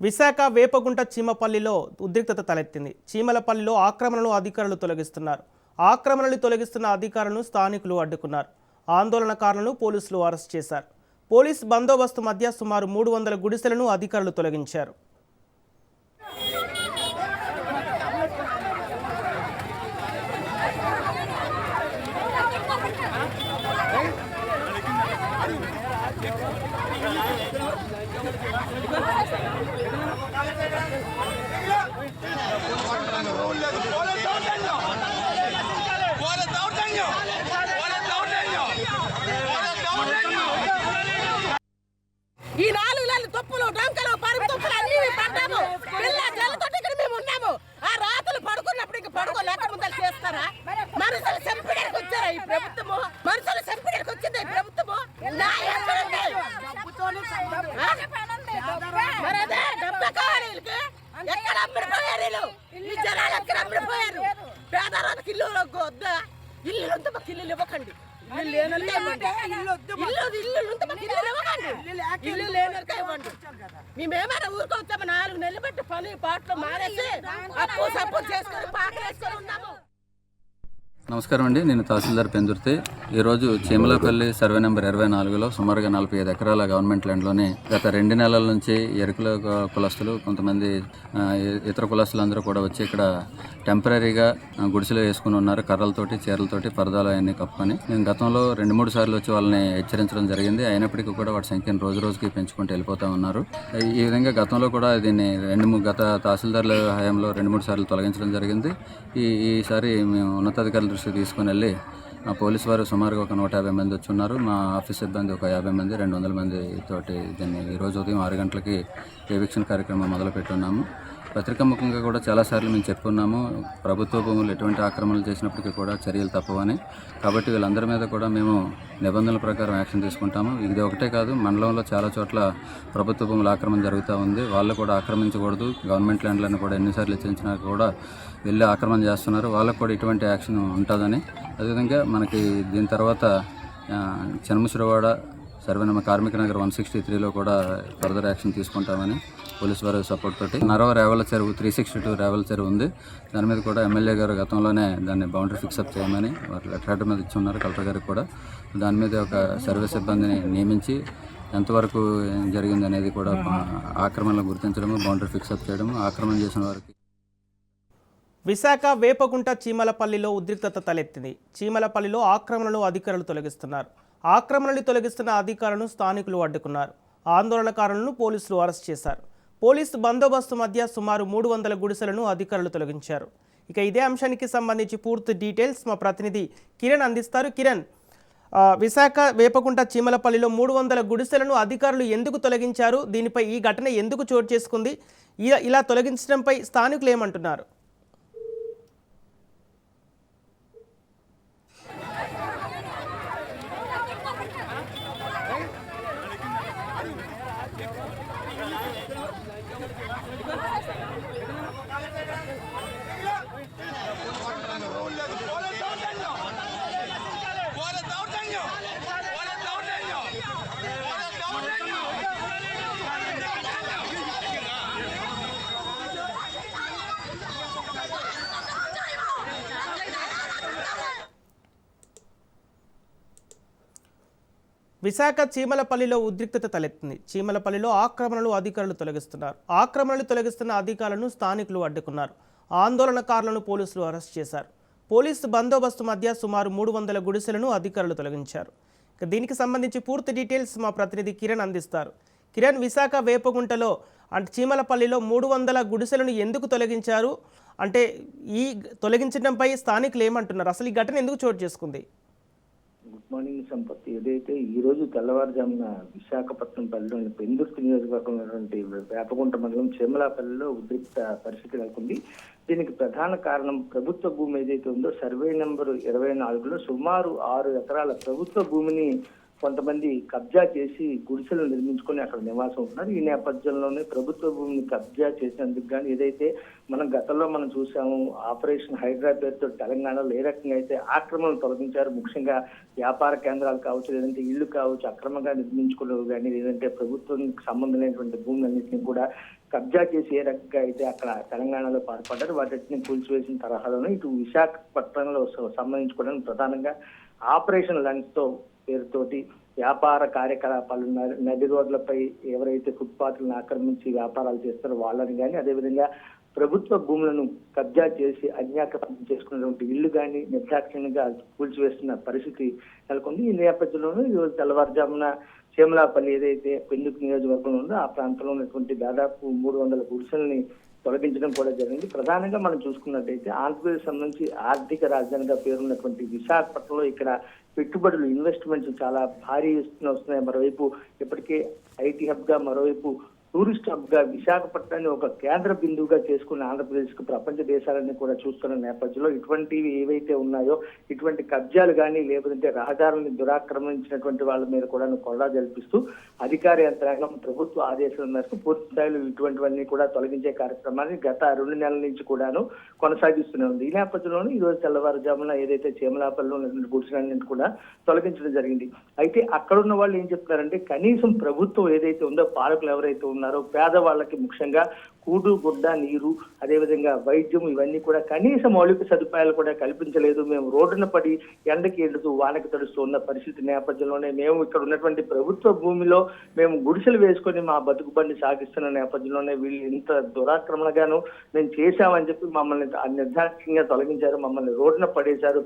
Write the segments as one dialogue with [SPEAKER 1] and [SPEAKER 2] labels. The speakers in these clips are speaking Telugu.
[SPEAKER 1] విశాఖ వేపగుంట చీమపల్లిలో ఉద్రిక్తత తలెత్తింది. చీమలపల్లిలో ఆక్రమణలు అధికారులు తొలగిస్తున్నారు. ఆక్రమణలు తొలగిస్తున్న అధికారులను స్థానికులు అడ్డుకున్నారు. ఆందోళనకారులను పోలీసులు అరెస్ట్ చేశారు. పోలీస్ బందోబస్తు మధ్య సుమారు 300 గుడిసెలను అధికారులు తొలగించారు.
[SPEAKER 2] ఈ 4 నెలలు తప్పులు డొంకలు పరుపు తప్పులు అన్ని పడ్డాము. పిల్ల జల్లతో ఇక్కడ మేము ఉన్నాము. ఆ రాత్రులు పడుకున్నప్పుడు ఇంక పడుకోలేక ముందలు చేస్తారా? మనుషులు చంపడానికి వచ్చారా ఈ ప్రభుత్వము? మనుషులు చంపడానికి వచ్చింది ఈ ప్రభుత్వము. మరి అదే డబ్బు కావాలి వీళ్ళకి. ఎక్కడ అమ్మిడిపోయారు వీళ్ళు? ఈ జనాలు ఎక్కడ అమ్మిడిపోయారు? పేదరానికి ఇల్లు వద్దా? ఇల్లు ఉంటే మాకు ఇల్లు ఇవ్వకండి. ఇల్లు లేనోళ్ళకే ఇవ్వండి. మేమేమైనా ఊరుకొచ్చాము 4 నెలలు బట్టి పని పాటలు మానేసి అప్పు సప్పు చేసుకొని పాటలు వేసుకొని ఉన్నాము.
[SPEAKER 3] నమస్కారం అండి, నేను తహసీల్దార్ పెందుర్తి. ఈరోజు చీమలపల్లి సర్వే నెంబర్ 24లో సుమారుగా 45 ఎకరాల గవర్నమెంట్ ల్యాండ్లోనే గత 2 నెలల నుంచి ఎరుకుల కులస్తులు, కొంతమంది ఇతర కులస్తులందరూ కూడా వచ్చి ఇక్కడ టెంపరీగా గుడిసెలు వేసుకుని ఉన్నారు. కర్రలతోటి, చీరలతోటి, పరదాలు అవన్నీ కప్పుకొని. నేను గతంలో 2-3 సార్లు వచ్చి వాళ్ళని హెచ్చరించడం జరిగింది. అయినప్పటికీ కూడా వాటి సంఖ్యను రోజుకి పెంచుకుంటూ వెళ్ళిపోతూ ఉన్నారు. ఈ విధంగా గతంలో కూడా దీన్ని గత తహసీల్దార్ల హయాంలో 2-3 సార్లు తొలగించడం జరిగింది. ఈసారి మేము ఉన్నతాధికారుల దృష్టి తీసుకుని వెళ్ళి పోలీసు వారు సుమారుగా ఒక 150 మంది వచ్చి ఉన్నారు. మా ఆఫీస్ సిబ్బంది ఒక 50 మంది, 200 మంది తోటి దీన్ని ఈరోజు ఉదయం 6 గంటలకి ఎవిక్షన్ కార్యక్రమం మొదలుపెట్టున్నాము. పత్రికాముఖంగా కూడా చాలాసార్లు మేము చెప్పుకున్నాము, ప్రభుత్వ భూములు ఎటువంటి ఆక్రమణలు చేసినప్పటికీ కూడా చర్యలు తప్పవని. కాబట్టి వీళ్ళందరి మీద కూడా మేము నిబంధనల ప్రకారం యాక్షన్ తీసుకుంటాము. ఇది ఒకటే కాదు, మండలంలో చాలా చోట్ల ప్రభుత్వ భూముల ఆక్రమణ జరుగుతూ ఉంది. వాళ్ళు కూడా ఆక్రమించకూడదు. గవర్నమెంట్ ల్యాండ్లను కూడా ఎన్నిసార్లు హెచ్చరించినా కూడా వెళ్ళి ఆక్రమణ చేస్తున్నారు. వాళ్ళకు కూడా ఇటువంటి యాక్షన్ ఉంటుందని. అదేవిధంగా మనకి దీని తర్వాత చెన్నముసిరివాడ సర్వే నెంబర్ కార్మిక నగర్ 163లో కూడా ఫర్దర్ యాక్షన్ తీసుకుంటామని పోలీసు వారి సపోర్ట్ తోటి నరవ రేవల చెరువు 362 రేవల చెరువు ఉంది. దాని మీద కూడా ఎమ్మెల్యే గారు గతంలోనే దాన్ని బౌండరీ ఫిక్సప్ చేయమని వారు లెటర్ మీద ఇచ్చి ఉన్నారు. కలెక్టర్ గారికి కూడా దాని మీద ఒక సర్వే సిబ్బందిని నియమించి ఎంతవరకు జరిగింది అనేది కూడా ఆక్రమణలు గుర్తించడము, బౌండరీ ఫిక్సప్ చేయడము, ఆక్రమణ చేసిన వారికి.
[SPEAKER 1] విశాఖ వేపగుంట చీమలపల్లిలో ఉద్రిక్తత తలెత్తింది. చీమలపల్లిలో ఆక్రమణలు అధికారులు తొలగిస్తున్నారు. ఆక్రమణలు తొలగిస్తున్న అధికారులను స్థానికులు అడ్డుకున్నారు. ఆందోళనకారులను పోలీసులు అరెస్ట్ చేశారు. పోలీసు బందోబస్తు మధ్య సుమారు 300 గుడిసెలను అధికారులు తొలగించారు. ఇక ఇదే అంశానికి సంబంధించి పూర్తి డీటెయిల్స్ మా ప్రతినిధి కిరణ్ అందిస్తారు. కిరణ్, విశాఖ వేపగుంట చీమలపల్లిలో 300 గుడిసెలను అధికారులు ఎందుకు తొలగించారు? దీనిపై ఈ ఘటన ఎందుకు చోటు చేసుకుంది? ఇలా తొలగించడంపై స్థానికులు ఏమంటున్నారు? విశాఖ చీమలపల్లిలో ఉద్రిక్తత తలెత్తింది. చీమలపల్లిలో ఆక్రమణలు అధికారులు తొలగిస్తున్నారు. ఆక్రమణలు తొలగిస్తున్న అధికారులను స్థానికులు అడ్డుకున్నారు. ఆందోళనకారులను పోలీసులు అరెస్ట్ చేశారు. పోలీసు బందోబస్తు మధ్య సుమారు 300 గుడిసెలను అధికారులు తొలగించారు. ఇక దీనికి సంబంధించి పూర్తి డీటెయిల్స్ మా ప్రతినిధి కిరణ్ అందిస్తారు. కిరణ్, విశాఖ వేపగుంటలో చీమలపల్లిలో 300 గుడిసెలను ఎందుకు తొలగించారు? అంటే ఈ తొలగించడంపై స్థానికులు ఏమంటున్నారు? అసలు ఈ ఘటన ఎందుకు చోటు చేసుకుంది?
[SPEAKER 4] Good morning Sampath. ఏదైతే ఈ రోజు తెల్లవారుజామున విశాఖపట్నం పరిధిలోని పెందుర్తి నియోజకవర్గంలో ఉన్నటువంటి వేపగుంట మండలం చీమలపల్లిలో ఉద్రిక్త పరిస్థితి నెలకొంది. దీనికి ప్రధాన కారణం ప్రభుత్వ భూమి ఏదైతే ఉందో సర్వే నెంబర్ 24లో సుమారు 6 ఎకరాల ప్రభుత్వ భూమిని కొంతమంది కబ్జా చేసి గుడిసెలు నిర్మించుకొని అక్కడ నివాసం ఉంటున్నారు. ఈ నేపథ్యంలోనే ప్రభుత్వ భూమిని కబ్జా చేసినందుకు కానీ ఏదైతే మనం గతంలో మనం చూసాము, ఆపరేషన్ హైడ్రా పేరుతో తెలంగాణలో ఏ రకంగా అయితే ఆక్రమణలు తొలగించారు, ముఖ్యంగా వ్యాపార కేంద్రాలు కావచ్చు, లేదంటే ఇళ్లు కావచ్చు, అక్రమంగా నిర్మించుకునేవి కానీ, లేదంటే ప్రభుత్వానికి సంబంధమైనటువంటి భూములన్నింటినీ కూడా కబ్జా చేసి ఏ రకంగా అయితే అక్కడ తెలంగాణలో పాల్పడ్డారు వాటిని కూల్చివేసిన తరహాలోనే ఇటు విశాఖపట్నంలో సంబంధించి కూడా ప్రధానంగా ఆపరేషన్ లంచ్ తో పేరుతోటి వ్యాపార కార్యకలాపాలు నది రోడ్లపై ఎవరైతే ఫుట్పాత్లను ఆక్రమించి వ్యాపారాలు చేస్తారో వాళ్ళని కానీ అదేవిధంగా ప్రభుత్వ భూములను కబ్జా చేసి అన్యాక్రాంతం చేసుకున్నటువంటి ఇల్లు కానీ నిర్దాక్షిణ్యంగా కూల్చివేస్తున్న పరిస్థితి నెలకొంది. ఈ నేపథ్యంలోనూ ఈరోజు తెల్లవారుజామున చేమలాపల్లి ఏదైతే పెందుకు నియోజకవర్గంలో ఉందో ఆ ప్రాంతంలో ఉన్నటువంటి దాదాపు 300 గుడిసెల్ని తొలగించడం కూడా జరిగింది. ప్రధానంగా మనం చూసుకున్నట్టయితే ఆంధ్రప్రదేశ్ సంబంధించి ఆర్థిక రాజధానిగా పేరున్నటువంటి విశాఖపట్నంలో ఇక్కడ పెట్టుబడులు ఇన్వెస్ట్మెంట్స్ చాలా భారీ ఎత్తున వస్తున్నాయి. మరోవైపు ఇప్పటికే ఐటీ హబ్ గా మరోవైపు టూరిస్ట్ హబ్ గా విశాఖపట్నాన్ని ఒక కేంద్ర బిందువుగా చేసుకున్న ఆంధ్రప్రదేశ్ కు ప్రపంచ దేశాలన్నీ కూడా చూస్తున్న నేపథ్యంలో ఇటువంటివి ఏవైతే ఉన్నాయో ఇటువంటి కబ్జాలు కానీ లేకపోతే రహదారులను దురాక్రమించినటువంటి వాళ్ళ మీద కూడా కొరడా జల్పిస్తూ అధికార యంత్రాంగం ప్రభుత్వ ఆదేశాల మేరకు పూర్తి స్థాయిలో ఇటువంటివన్నీ కూడా తొలగించే కార్యక్రమాన్ని గత 2 నెలల నుంచి కూడాను కొనసాగిస్తూనే ఉంది. ఈ నేపథ్యంలోనూ ఈ రోజు తెల్లవారుజామున ఏదైతే చేమలాపల్లిలో ఉన్నటువంటి గుడిసెలన్నింటినీ కూడా తొలగించడం జరిగింది. అయితే అక్కడ ఉన్న వాళ్ళు ఏం చెప్తున్నారంటే కనీసం ప్రభుత్వం ఏదైతే ఉందో పాలకులు ఎవరైతే ఉన్నారో పేదవాళ్ళకి ముఖ్యంగా కూడు గుడ్డ నీరు అదేవిధంగా వైద్యం ఇవన్నీ కూడా కనీస మౌలిక సదుపాయాలు కూడా కల్పించలేదు. మేము రోడ్డున పడి ఎండకి ఎండుతూ వానకి తడుస్తూ ఉన్న పరిస్థితి నేపథ్యంలోనే మేము ఇక్కడ ఉన్నటువంటి ప్రభుత్వ భూమిలో మేము గుడిసెలు వేసుకొని మా బతుకు బండి సాగిస్తున్న నేపథ్యంలోనే వీళ్ళు ఇంత దురాక్రమణగాను మేము చేశామని చెప్పి మమ్మల్ని నిర్దాక్షిణ్యంగా తొలగించారు. మమ్మల్ని రోడ్డున పడేశారు.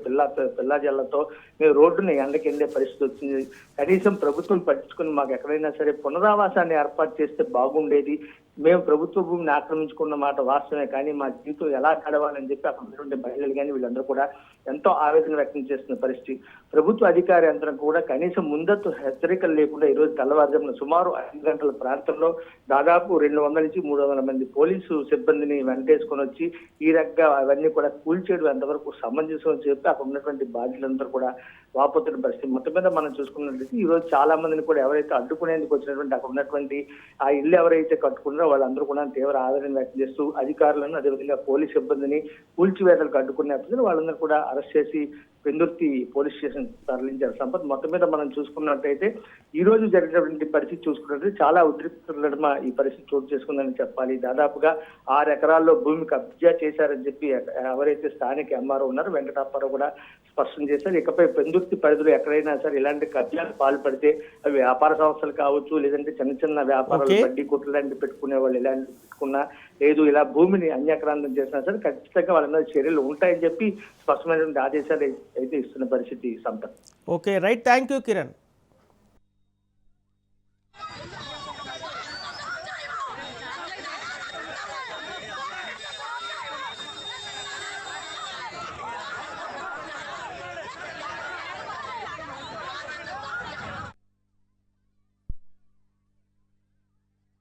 [SPEAKER 4] పిల్లాజల్లతో మేము రోడ్డున ఎండకి ఎండే పరిస్థితి వచ్చింది. కనీసం ప్రభుత్వం పట్టించుకుని మాకు ఎక్కడైనా సరే పునరావాసాన్ని ఏర్పాటు చేస్తే బాగుండేది. మేము ప్రభుత్వ భూమిని ఆక్రమించుకున్న మాట వాస్తవమే కానీ మా జీవితం ఎలా గడవాలని చెప్పి అక్కడ ఉన్నటువంటి మహిళలు కానీ వీళ్ళందరూ కూడా ఎంతో ఆవేదన వ్యక్తం చేస్తున్న పరిస్థితి. ప్రభుత్వ అధికార యంత్రం కూడా కనీసం ముందస్తు హెచ్చరికలు లేకుండా ఈ రోజు తెల్లవారుజామున సుమారు 5 గంటల ప్రాంతంలో దాదాపు 200 నుంచి 300 మంది పోలీసు సిబ్బందిని వెంటేసుకొని వచ్చి ఈ రకంగా అవన్నీ కూడా కూల్చేయడం ఎంతవరకు సమంజసం చెప్పి అక్కడ ఉన్నటువంటి బాధ్యులందరూ కూడా వాపోతున్న పరిస్థితి. మొత్తం మీద మనం చూసుకున్నట్లయితే ఈ రోజు చాలా మందిని కూడా ఎవరైతే అడ్డుకునేందుకు వచ్చినటువంటి అక్కడ ఉన్నటువంటి ఆ ఇల్లు ఎవరైతే కట్టుకున్నారో వాళ్ళందరూ కూడా తీవ్ర ఆవేదన వ్యక్తం చేస్తూ అధికారులను అదేవిధంగా పోలీస్ సిబ్బందిని కూల్చివేతలకు అడ్డుకున్నప్పుడు వాళ్ళందరూ కూడా అరెస్ట్ చేసి పెందుర్తి పోలీస్ స్టేషన్ తరలించారు. సంపత్ మొత్తం మీద మనం చూసుకున్నట్టయితే ఈ రోజు జరిగినటువంటి పరిస్థితి చూసుకున్నట్లయితే చాలా ఉద్రిక్తతల నడుమ ఈ పరిస్థితి చోటు చేసుకుందని చెప్పాలి. దాదాపుగా 6 ఎకరాల్లో భూమి కబ్జా చేశారని చెప్పి ఎవరైతే స్థానిక ఎంఆర్ఓ ఉన్నారో వెంకటాప్పారావు కూడా స్పష్టం చేశారు. ఇకపై పెందుర్తి పరిధిలో ఎక్కడైనా సరే ఇలాంటి కబ్జాలు పాల్పడితే అవి వ్యాపార సంస్థలు కావచ్చు లేదంటే చిన్న వ్యాపారాలు బడ్డీ కొట్లు లాంటివి పెట్టుకునే వాళ్ళు ఇలాంటి పెట్టుకున్నా లేదు ఇలా భూమిని అన్యాక్రాంతం చేసినా సరే ఖచ్చితంగా వాళ్ళ మీద చర్యలు ఉంటాయని చెప్పి స్పష్టమైనటువంటి ఆదేశాలు అయితే ఇస్తున్న పరిస్థితి Sampath.
[SPEAKER 1] Okay right, thank you Kiran.